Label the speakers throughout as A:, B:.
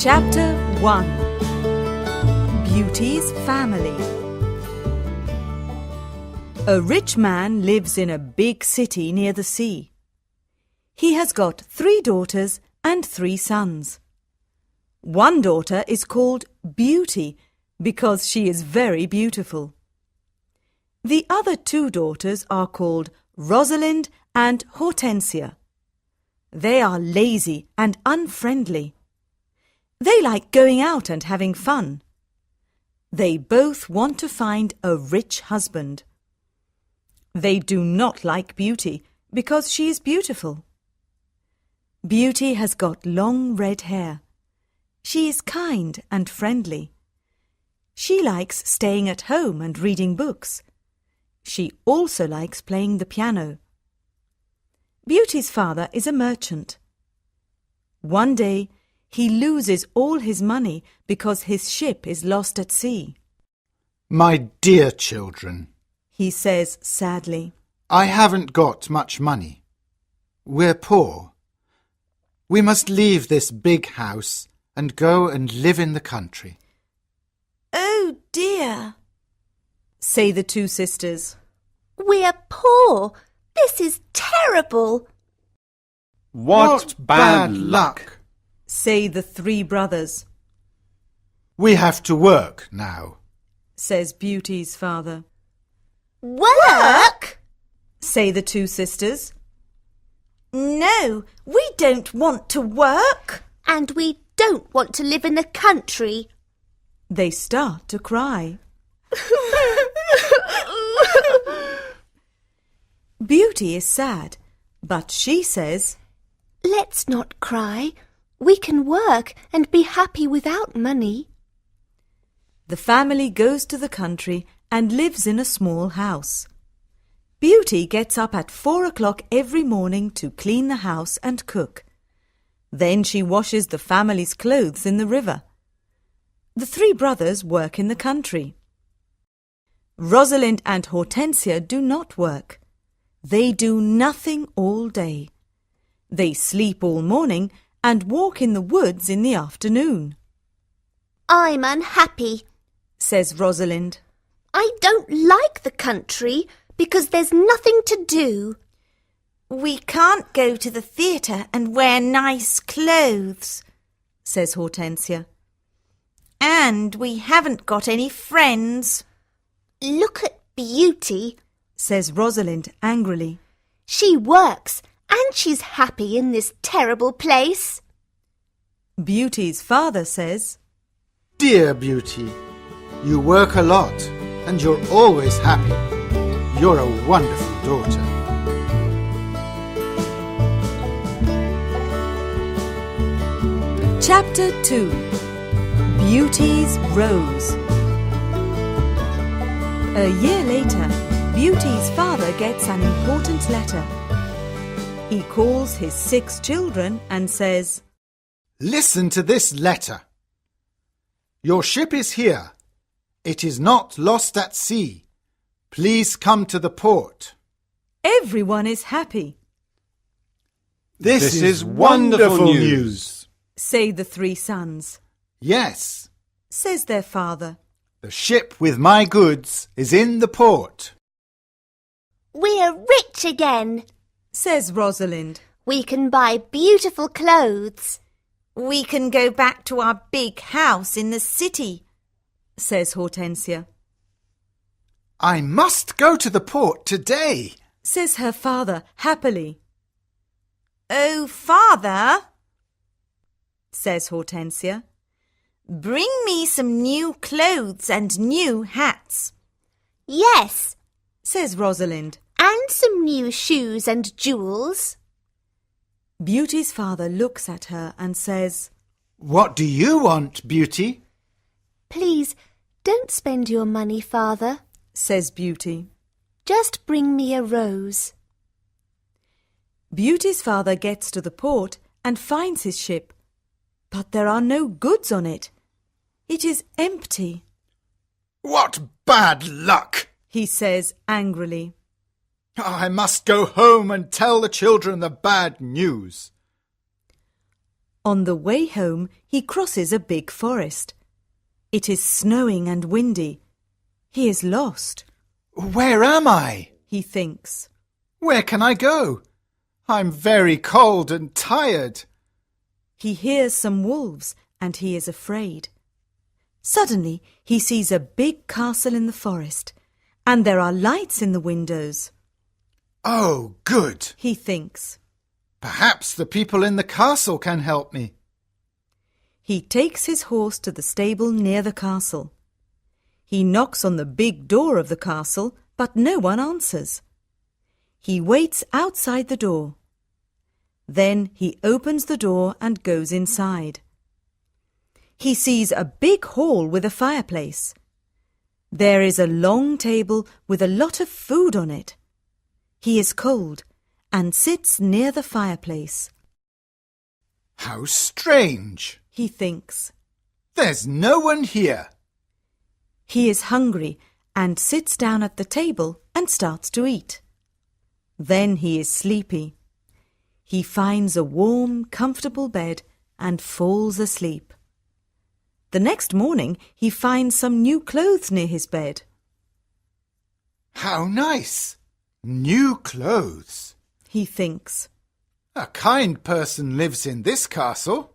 A: Chapter 1. Beauty's Family. A rich man lives in a big city near the sea. He has got 3 daughters and 3 sons. One daughter is called Beauty because she is very beautiful. The other 2 daughters are called Rosalind and Hortensia. They are lazy and unfriendly. They like going out and having fun. They both want to find a rich husband. They do not like Beauty because she is beautiful. Beauty has got long red hair. She is kind and friendly. She likes staying at home and reading books. She also likes playing the piano. Beauty's father is a merchant. One day, he loses all his money because his ship is lost at sea.
B: My dear children,
A: He says sadly,
B: I haven't got much money. We're poor. We must leave this big house and go and live in the country.
C: Oh dear,
A: say the 2 sisters.
C: we're poor. This is terrible.
D: What bad luck!
A: Say the 3 brothers,
B: We have to work now.
A: says Beauty's father.
C: Work?
A: Say the 2 sisters.
C: No, we don't want to work. And we don't want to live in the country.
A: They start to cry. Beauty is sad, but she says,
C: Let's not cry. We can work and be happy without money.
A: The family goes to the country and lives in a small house. Beauty gets up at 4 o'clock every morning to clean the house and cook. Then she washes the family's clothes in the river. The 3 brothers work in the country. Rosalind and Hortensia do not work. They do nothing all day. They sleep all morning and walk in the woods in the afternoon.
C: I'm unhappy.
A: Says Rosalind.
C: I don't like the country because there's nothing to do. We can't go to the theatre and wear nice clothes, says Hortensia. And we haven't got any friends. Look at Beauty,
A: says Rosalind angrily.
C: She works and she's happy in this terrible place.
A: Beauty's father says,
B: Dear Beauty, you work a lot and you're always happy. You're a wonderful daughter.
A: Chapter 2. Beauty's Rose. A year later, Beauty's father gets an important letter. He calls his 6 children and says,
B: Listen to this letter. Your ship is here. It is not lost at sea. Please come to the port.
A: Everyone is happy,
B: This is wonderful news.
A: say the 3 sons.
B: Yes,
A: Says their father.
B: the ship with my goods is in the port.
C: We're rich again.
A: Says Rosalind.
C: We can buy beautiful clothes. We can go back to our big house in the city,
A: Says Hortensia.
B: I must go to the port today.
A: Says her father happily.
C: Oh, Father,
A: Says Hortensia.
C: bring me some new clothes and new hats. Yes,
A: Says Rosalind.
C: and some new shoes and jewels.
A: Beauty's father looks at her and says,
B: What do you want, Beauty?
C: Please, don't spend your money, Father.
A: Says Beauty.
C: Just bring me a rose.
A: Beauty's father gets to the port and finds his ship, but there are no goods on it. It is empty,
B: What bad luck!
A: he says angrily.
B: I must go home and tell the children the bad news.
A: On the way home, he crosses a big forest. It is snowing and windy. He is lost.
B: Where am I?
A: He thinks.
B: Where can I go? I'm very cold and tired.
A: He hears some wolves and he is afraid. Suddenly, he sees a big castle in the forest, and there are lights in the windows.
B: Oh, good.
A: He thinks.
B: Perhaps the people in the castle can help me.
A: He takes his horse to the stable near the castle. He knocks on the big door of the castle, but no one answers. He waits outside the door. Then he opens the door and goes inside. He sees a big hall with a fireplace. There is a long table with a lot of food on it. He is cold and sits near the fireplace.
B: How strange,
A: He thinks.
B: There's no one here.
A: He is hungry and sits down at the table and starts to eat. Then he is sleepy. He finds a warm, comfortable bed and falls asleep. The next morning he finds some new clothes near his bed.
B: How nice! New clothes.
A: He thinks.
B: A kind person lives in this castle.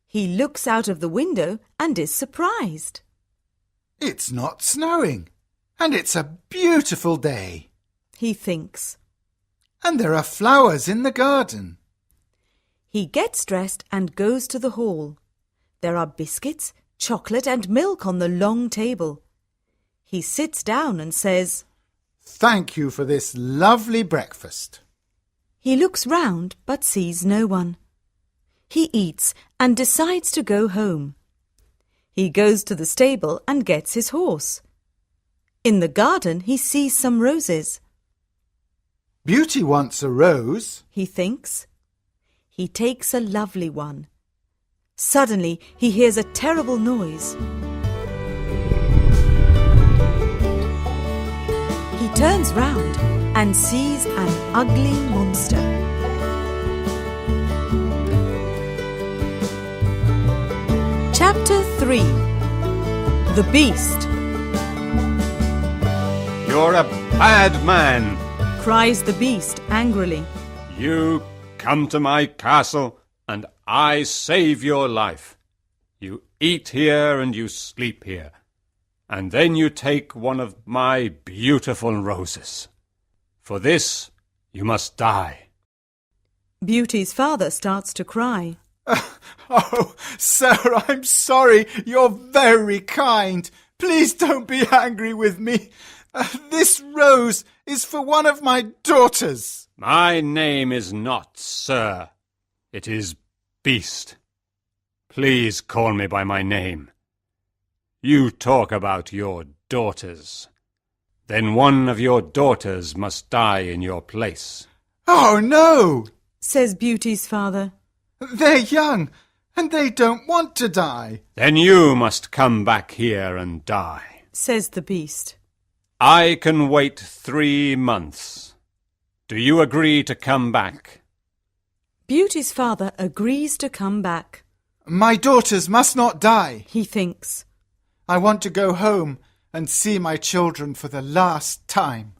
A: He looks out of the window and is surprised.
B: It's not snowing, and it's a beautiful day.
A: He thinks.
B: And there are flowers in the garden.
A: He gets dressed and goes to the hall. There are biscuits, chocolate and milk on the long table. He sits down and says,
B: Thank you for this lovely breakfast.
A: He looks round but sees no one. He eats and decides to go home. He goes to the stable and gets his horse. In the garden he sees some roses.
B: Beauty wants a rose.
A: He thinks. He takes a lovely one. Suddenly he hears a terrible noise. He turns round and sees an ugly monster. Chapter 3. The Beast.
D: You're a bad man.
A: Cries the beast angrily.
D: You come to my castle and I save your life. You eat here and you sleep here. And then you take one of my beautiful roses. For this you must die.
A: Beauty's father starts to cry.
B: Oh, sir, I'm sorry. You're very kind. Please don't be angry with me. This rose is for one of my daughters.
D: My name is not Sir. It is Beast. Please call me by my name. You talk about your daughters. Then one of your daughters must die in your place.
B: Oh, no,
A: Says Beauty's father.
B: they're young and they don't want to die.
D: Then you must come back here and die.
A: Says the beast.
D: I can wait 3 months. Do you agree to come back?
A: Beauty's father agrees to come back.
B: My daughters must not die.
A: He thinks.
B: I want to go home and see my children for the last time.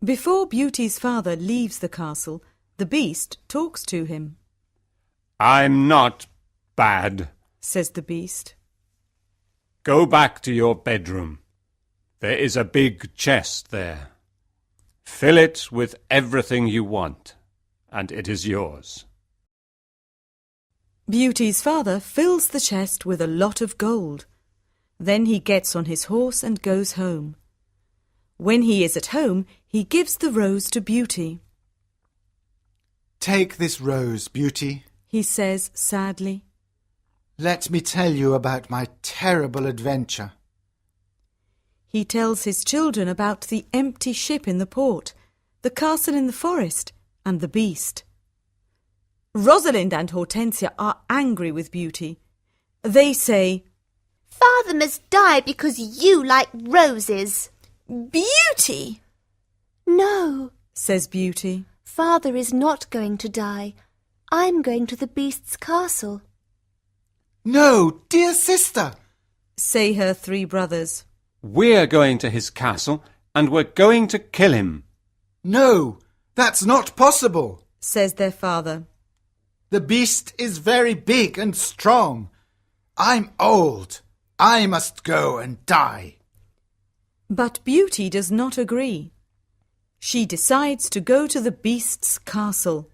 A: Before Beauty's father leaves the castle, the beast talks to him.
D: I'm not bad.
A: Says the beast.
D: Go back to your bedroom. There is a big chest there. Fill it with everything you want, and it is yours.
A: Beauty's father fills the chest with a lot of gold. Then he gets on his horse and goes home. When he is at home, he gives the rose to Beauty.
B: Take this rose, Beauty.
A: He says sadly.
B: Let me tell you about my terrible adventure.
A: He tells his children about the empty ship in the port, the castle in the forest, and the beast. Rosalind and Hortensia are angry with Beauty. They say,
C: Father must die because you like roses.
E: Beauty!
C: No,
A: says Beauty.
C: Father is not going to die. I'm going to the beast's castle.
B: No, dear sister.
A: say her 3 brothers.
D: We're going to his castle, and we're going to kill him.
B: No, that's not possible,
A: says their father.
B: The beast is very big and strong. I'm old. I must go and die.
A: But Beauty does not agree. She decides to go to the beast's castle.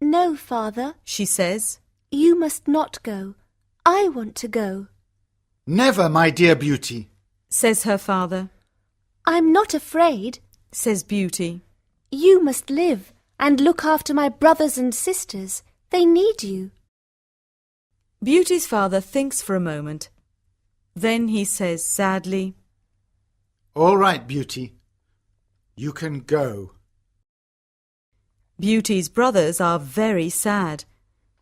C: No, father,
A: She says,
C: you must not go. I want to go.
B: Never, my dear Beauty.
A: says her father,
C: I'm not afraid.
A: says Beauty.
C: You must live and look after my brothers and sisters. They need you.
A: Beauty's father thinks for a moment. Then he says sadly,
B: All right, Beauty. You can go.
A: Beauty's brothers are very sad,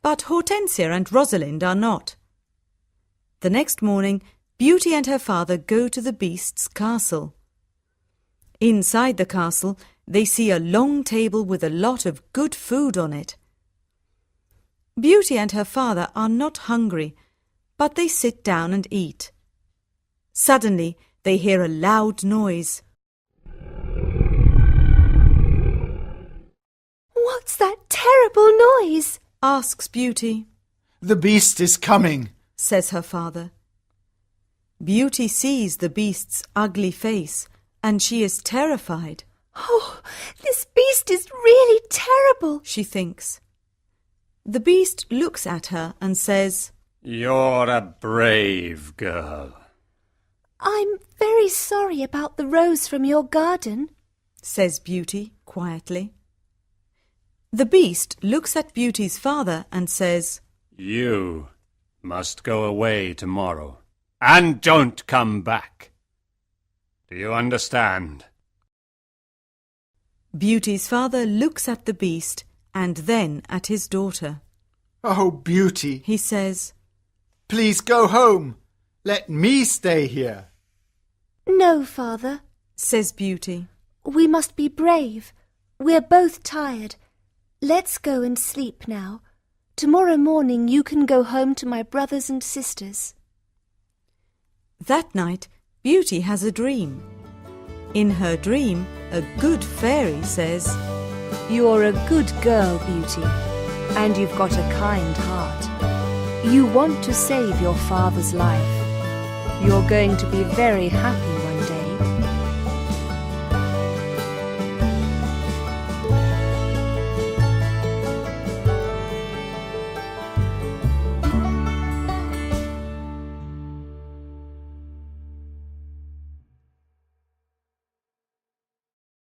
A: but Hortensia and Rosalind are not. The next morning, Beauty and her father go to the beast's castle. Inside the castle, they see a long table with a lot of good food on it. Beauty and her father are not hungry, but they sit down and eat. Suddenly, they hear a loud noise.
C: What's that terrible noise?
A: Asks Beauty,
B: The beast is coming.
A: says her father. Beauty sees the beast's ugly face, and she is terrified,
C: Oh, this beast is really terrible.
A: she thinks. The beast looks at her and says,
D: You're a brave girl.
C: I'm very sorry about the rose from your garden.
A: says Beauty quietly. The beast looks at Beauty's father and says,
D: You must go away tomorrow, and don't come back. Do you understand?
A: Beauty's father looks at the beast and then at his daughter.
B: Oh, Beauty,
A: He says,
B: please go home. Let me stay here.
C: No, father.
A: says Beauty.
C: We must be brave. We're both tired. Let's go and sleep now. Tomorrow morning you can go home to my brothers and sisters.
A: That night, Beauty has a dream. In her dream, a good fairy says,
C: You're a good girl, Beauty, and you've got a kind heart. You want to save your father's life. You're going to be very happy